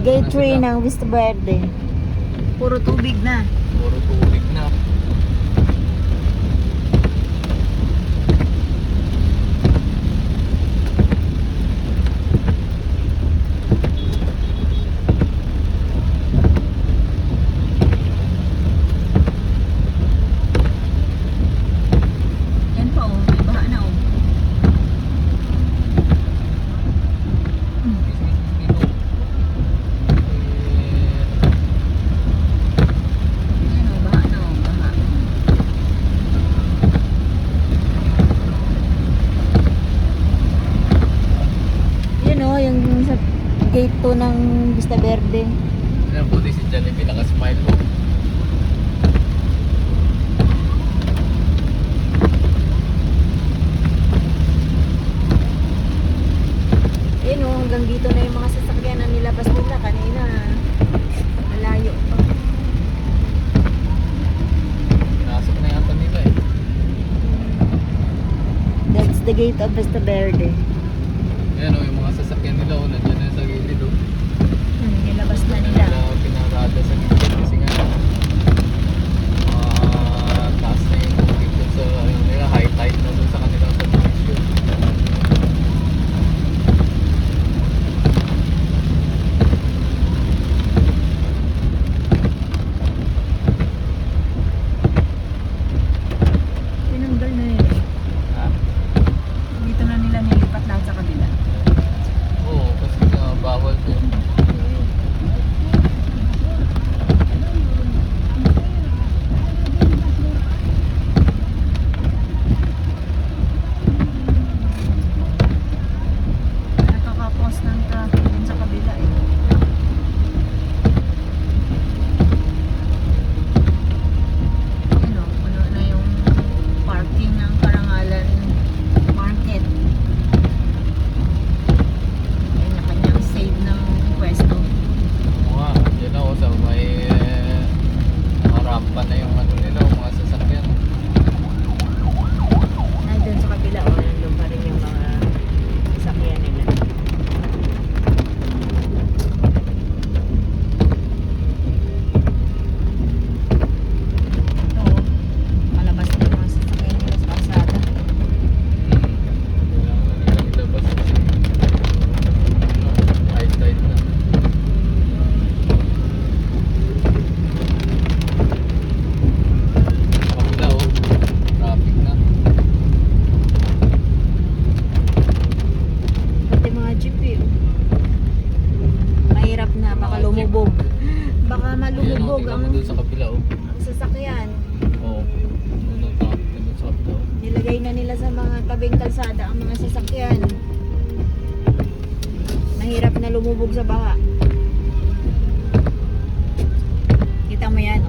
Gate 3 ng Vista Verde. Puro tubig na. Puro tubig na. Yan pa oh, may baha na oh. Yan oh, baha na oh, baha. Yan oh, yung sa gate 2 ng Vista Verde. Yan, buti si Jollibee naka-smile mo. Yan oh, hanggang dito na yung mga sasakyan na nilabas nila kanina. Malayo pa. Pinasok na yata nila eh. That's the gate of Vista Verde. Yan o, yung mga sasakyan nila o, nandiyan na sa gilid o. Nilabas na nila. Pinarada sa gilid kasi nga taas na yung tubig dun sa ano nila, high tide na dun sa kanilang subdivision. Tinanggal na yun eh. Ha? Dito na nila nilipat lahat sa kabila. Oo, kasi nga bawal dun. Nakakapos ng traffic dun sa kabila eh. Ano, puno na yung parking ng Karangalan Market. Kanya-kanyang save ng pwesto. Oo nga, dyan ako sa may rampa na yung ano nila, yung mga sasakyan. Ay, dun sa kabila o, nandun pa rin yung mga sasakyan nila. Ito, palabas na yung mga sasakyan nila sa kalsada. Kailangan na nilang ilabas kasi high tide na. Kapila o, traffic na. Pati mga jeep eh. Mahirap na, baka Mga jeep. lumubog. Baka Ayan o, malulubog tingnan ang mo dun sa kapila o. sasakyan. Oo, doon ang traffic na dun sa kapila o. Nilagay na nila sa mga tabing kalsada ang mga sasakyan. Mahirap na lumubog sa baha. Kita mo yan,